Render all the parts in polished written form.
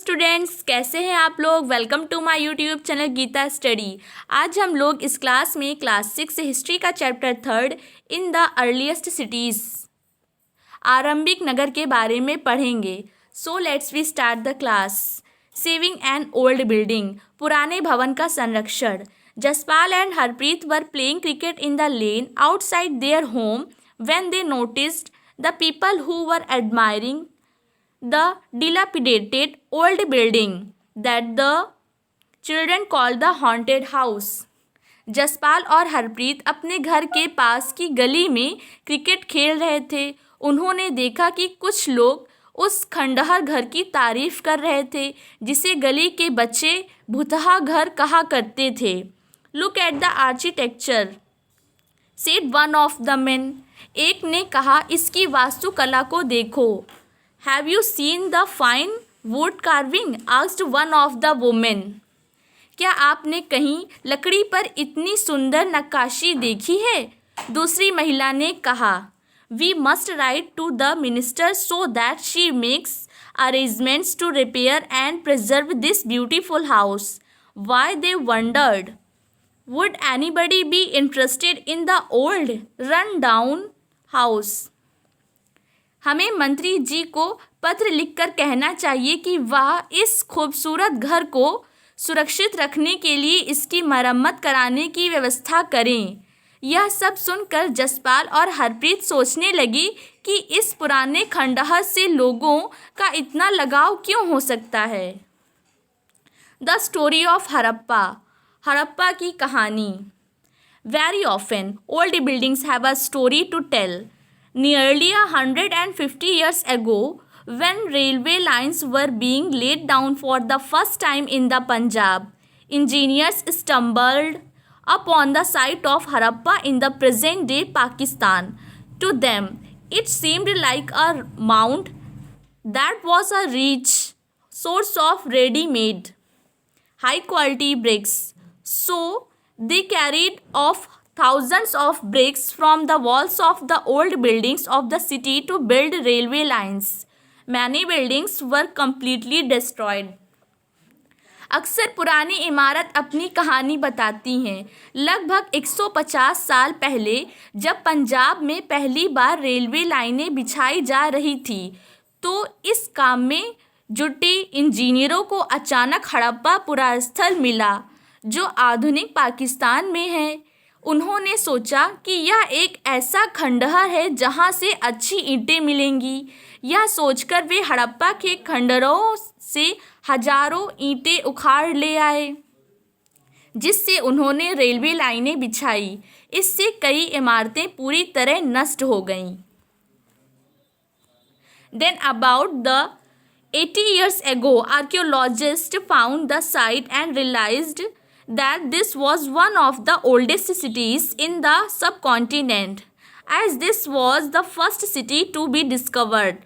Students, कैसे हैं आप लोग। Welcome to my YouTube channel Geeta study. आज हम लोग इस क्लास में क्लास 6 हिस्ट्री का chapter 3 in the earliest cities आरंभिक नगर के बारे में पढ़ेंगे। So let's we start the class. Saving an old building, पुराने भवन का संरक्षण। Jaspal and Harpreet were playing cricket in the lane outside their home when they noticed the people who were admiring the dilapidated old building that the children called the haunted house. Jaspal और हरप्रीत अपने घर के पास की गली में क्रिकेट खेल रहे थे। उन्होंने देखा कि कुछ लोग उस खंडहर घर की तारीफ कर रहे थे जिसे गली के बच्चे भूतहा घर कहा करते थे। Look at the architecture, said one of the main. एक ने कहा, इसकी वास्तुकला को देखो। Have you seen the fine wood carving? asked one of the women. क्या आपने कहीं लकड़ी पर इतनी सुंदर नक्काशी देखी है? दूसरी महिला ने कहा। We must write to the minister so that she makes arrangements to repair and preserve this beautiful house. Why, they wondered, would anybody be interested in the old run-down house? हमें मंत्री जी को पत्र लिखकर कहना चाहिए कि वह इस खूबसूरत घर को सुरक्षित रखने के लिए इसकी मरम्मत कराने की व्यवस्था करें। यह सब सुनकर जसपाल और हरप्रीत सोचने लगी कि इस पुराने खंडहर से लोगों का इतना लगाव क्यों हो सकता है। The story of Harappa, Harappa की कहानी। Very often old buildings have a story to tell. Nearly 150 years ago, when railway lines were being laid down for the first time in the Punjab, engineers stumbled upon the site of Harappa in the present-day Pakistan. To them, it seemed like a mound that was a rich source of ready-made, high-quality bricks. So, they carried off thousands of bricks from the walls of the old buildings of the city to build railway lines. Many buildings were completely destroyed. अक्सर पुरानी इमारत अपनी कहानी बताती हैं। लगभग 150 साल पहले जब पंजाब में पहली बार रेलवे लाइनें बिछाई जा रही थी तो इस काम में जुटे इंजीनियरों को अचानक हड़प्पा पुरास्थल मिला जो आधुनिक पाकिस्तान में है। उन्होंने सोचा कि यह एक ऐसा खंडहर है जहां से अच्छी ईंटें मिलेंगी। यह सोचकर वे हड़प्पा के खंडहरों से हजारों ईंटें उखाड़ ले आए जिससे उन्होंने रेलवे लाइनें बिछाई। इससे कई इमारतें पूरी तरह नष्ट हो गईं। Then about the 80 years ago, archaeologists found the site and realized that this was one of the oldest cities in the subcontinent. As this was the first city to be discovered,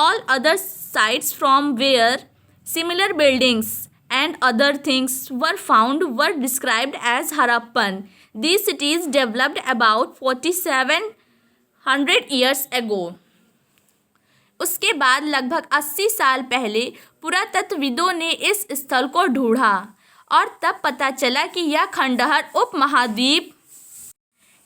all other sites from where similar buildings and other things were found were described as Harappan. These cities developed about 4700 years ago. उसके बाद लगभग 80 साल पहले पुरातत्वविदों ने इस स्थल को ढूंढा और तब पता चला कि यह खंडहर उपमहाद्वीप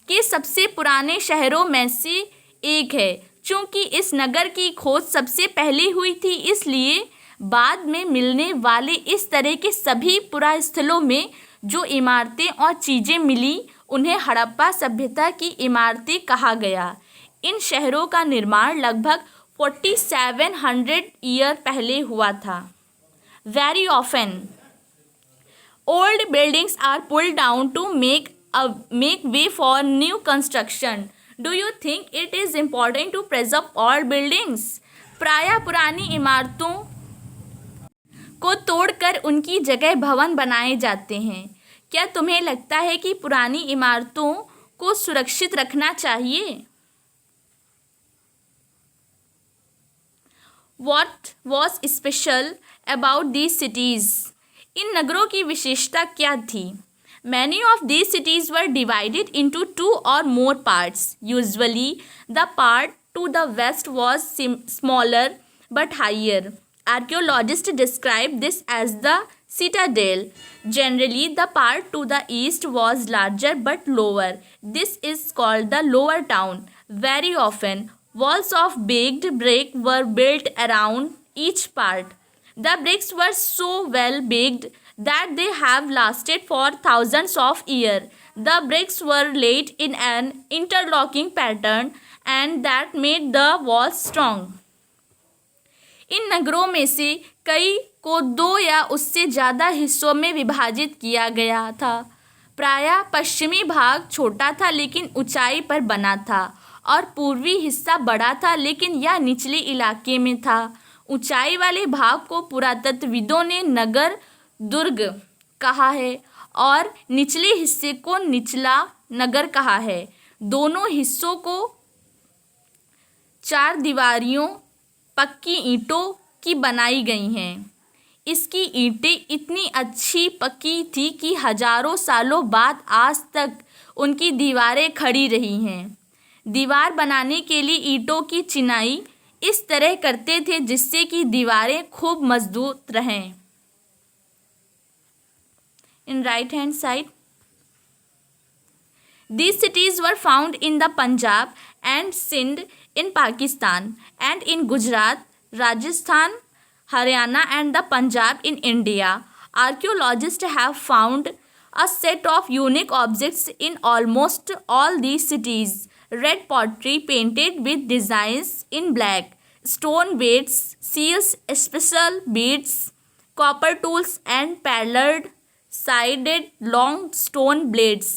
के सबसे पुराने शहरों में से एक है। चूँकि इस नगर की खोज सबसे पहले हुई थी, इसलिए बाद में मिलने वाले इस तरह के सभी पुरास्थलों में जो इमारतें और चीज़ें मिली उन्हें हड़प्पा सभ्यता की इमारतें कहा गया। इन शहरों का निर्माण लगभग 4700 ईयर पहले हुआ था। Very often old buildings are pulled down to make way for new construction. Do you think it is important to preserve old buildings? प्रायः पुरानी इमारतों को तोड़कर उनकी जगह भवन बनाए जाते हैं। क्या तुम्हें लगता है कि पुरानी इमारतों को सुरक्षित रखना चाहिए? What was special about these cities? इन नगरों की विशेषता क्या थी? Many of these cities were divided into 2 or more parts. Usually, the part to the west was smaller but higher. Archaeologists describe this as the citadel. Generally, the part to the east was larger but lower. This is called the lower town. Very often, walls of baked brick were built around each part. The bricks were so well baked that they have lasted for thousands of years. The bricks were laid in an interlocking pattern and that made the walls strong. इन नगरों में से कई को 2 या उससे ज़्यादा हिस्सों में विभाजित किया गया था. प्रायः पश्चिमी भाग छोटा था लेकिन ऊंचाई पर बना था और पूर्वी हिस्सा बड़ा था लेकिन यह निचले इलाके में था. ऊंचाई वाले भाग को पुरातत्वविदों ने नगर दुर्ग कहा है और निचले हिस्से को निचला नगर कहा है. दोनों हिस्सों को 4 दीवारियों पक्की ईंटों की बनाई गई हैं. इसकी ईंटें इतनी अच्छी पक्की थी कि हजारों सालों बाद आज तक उनकी दीवारें खड़ी रही हैं. दीवार बनाने के लिए ईंटों की चिनाई इस तरह करते थे जिससे कि दीवारें खूब मजबूत रहें. In right hand side, these cities were found in the Punjab and Sindh in Pakistan and in Gujarat, Rajasthan, Haryana and the Punjab in India. Archaeologists have found a set of unique objects in almost all these cities. Red pottery painted with designs in black, stone weights, seals, special beads, copper tools and parallel sided long stone blades.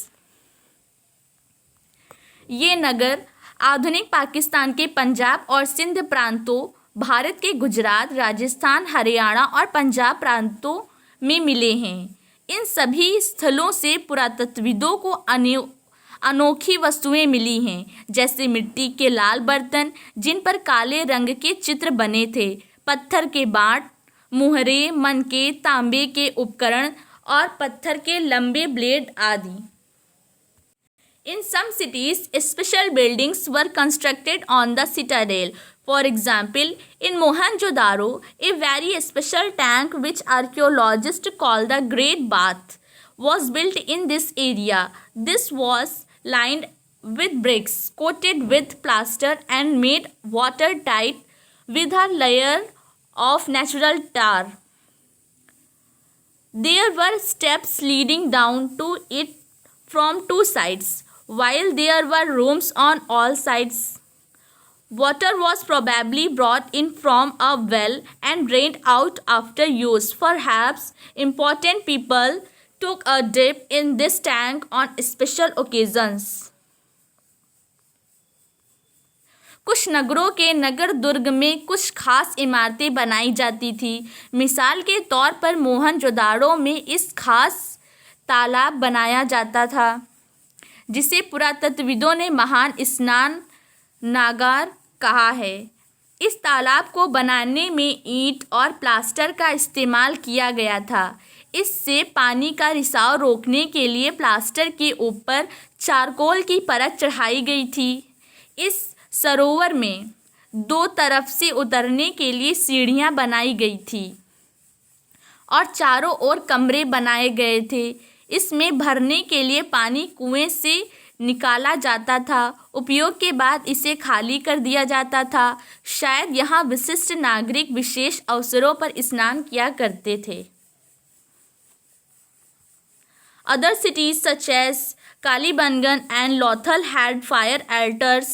ये नगर आधुनिक पाकिस्तान के पंजाब और सिंध प्रांतों, भारत के गुजरात, राजस्थान, हरियाणा और पंजाब प्रांतों में मिले हैं. इन सभी स्थलों से पुरातत्वविदों को अनोखी वस्तुएं मिली हैं, जैसे मिट्टी के लाल बर्तन जिन पर काले रंग के चित्र बने थे, पत्थर के बाट, मुहरे, मनके, तांबे के उपकरण और पत्थर के लंबे ब्लेड आदि. In some cities, special buildings were constructed on the citadel. For example, in Mohenjo-daro, a very special tank which archaeologists call the Great Bath was built in this area. This was lined with bricks, coated with plaster and made watertight with a layer of natural tar. There were steps leading down to it from 2 sides. While there were rooms on all sides, water was probably brought in from a well and drained out after use. Perhaps important people took a dip in this tank on special occasions. कुछ नगरों के नगर दुर्ग में कुछ खास इमारतें बनाई जाती थी. मिसाल के तौर पर मोहनजोदाड़ो में इस खास तालाब बनाया जाता था जिसे पुरातत्वविदों ने महान स्नान नागार कहा है. इस तालाब को बनाने में ईंट और प्लास्टर का इस्तेमाल किया गया था. इससे पानी का रिसाव रोकने के लिए प्लास्टर के ऊपर चारकोल की परत चढ़ाई गई थी. इस सरोवर में 2 तरफ से उतरने के लिए सीढ़ियां बनाई गई थी और चारों ओर कमरे बनाए गए थे. इसमें भरने के लिए पानी कुएं से निकाला जाता था. उपयोग के बाद इसे खाली कर दिया जाता था. शायद यहाँ विशिष्ट नागरिक विशेष अवसरों पर स्नान किया करते थे. Other cities such as Kalibangan and Lothal had fire altars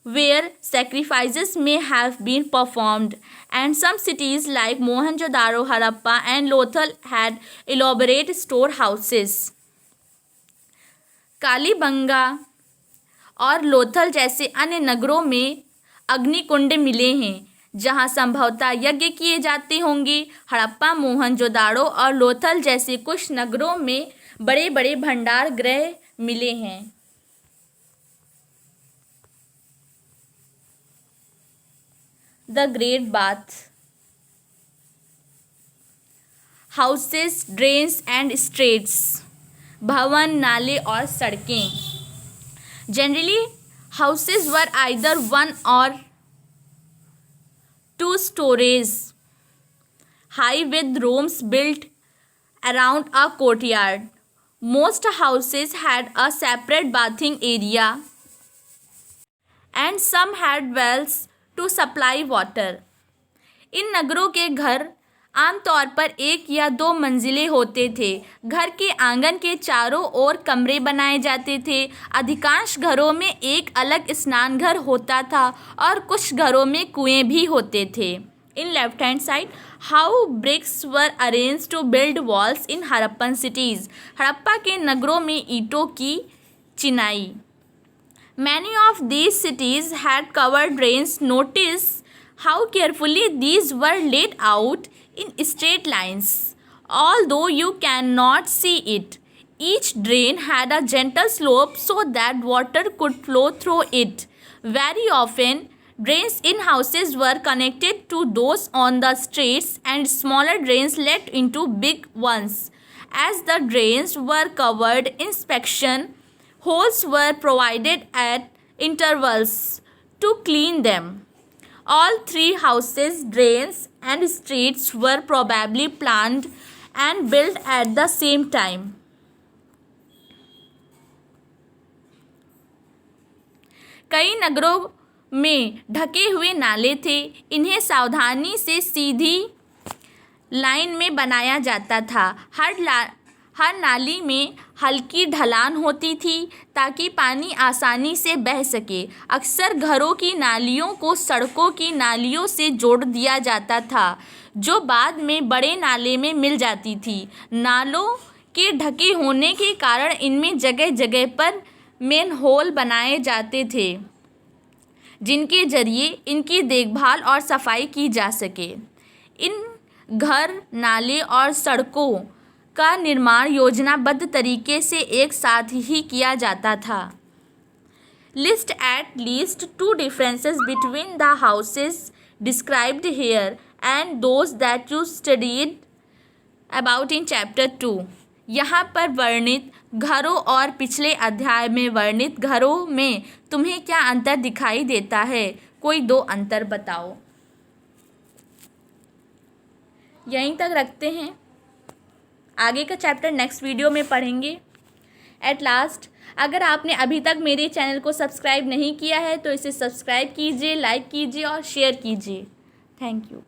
where sacrifices may have been performed, and some cities like Mohenjo-daro, Harappa and Lothal had elaborate storehouses. Kalibangan और लोथल जैसे अन्य नगरों में अग्निकुंड मिले हैं जहां संभवतः यज्ञ किए जाते होंगे. हड़प्पा, मोहनजोदाड़ो और लोथल जैसे कुछ नगरों में बड़े बड़े भंडार गृह मिले हैं. The Great Bath. Houses, drains and streets. भवन, नाले और सड़कें. Generally, houses were either 1 or 2 stories high with rooms built around a courtyard. Most houses had a separate bathing area and some had wells to supply water. इन नगरों के घर आमतौर पर एक या दो मंजिले होते थे। घर के आंगन के चारों ओर कमरे बनाए जाते थे। अधिकांश घरों में एक अलग स्नान घर होता था और कुछ घरों में कुएं भी होते थे। In left hand side, how bricks were arrange to build walls in Harappan cities. Harappa के नगरों में ईंटों की चिनाई। Many of these cities had covered drains. Notice how carefully these were laid out in straight lines. Although you cannot see it, each drain had a gentle slope so that water could flow through it. Very often, drains in houses were connected to those on the streets, and smaller drains led into big ones. As the drains were covered in section, holes were provided at intervals to clean them. All three houses, drains, and streets were probably planned and built at the same time. कई नगरों में ढके हुए नाले थे। इन्हें सावधानी से सीधी लाइन में बनाया जाता था। हर नाली में हल्की ढलान होती थी ताकि पानी आसानी से बह सके। अक्सर घरों की नालियों को सड़कों की नालियों से जोड़ दिया जाता था, जो बाद में बड़े नाले में मिल जाती थी। नालों के ढके होने के कारण इनमें जगह जगह पर मैनहोल बनाए जाते थे, जिनके जरिए इनकी देखभाल और सफाई की जा सके। इन घर, नाले और सड़कों का निर्माण योजनाबद्ध तरीके से एक साथ ही किया जाता था। List at least 2 differences between the houses described here and those that you studied about in chapter 2. यहाँ पर वर्णित घरों और पिछले अध्याय में वर्णित घरों में तुम्हें क्या अंतर दिखाई देता है? कोई 2 अंतर बताओ। यहीं तक रखते हैं। आगे का चैप्टर नेक्स्ट वीडियो में पढ़ेंगे। एट लास्ट, अगर आपने अभी तक मेरे चैनल को सब्सक्राइब नहीं किया है तो इसे सब्सक्राइब कीजिए, लाइक कीजिए और शेयर कीजिए। Thank you.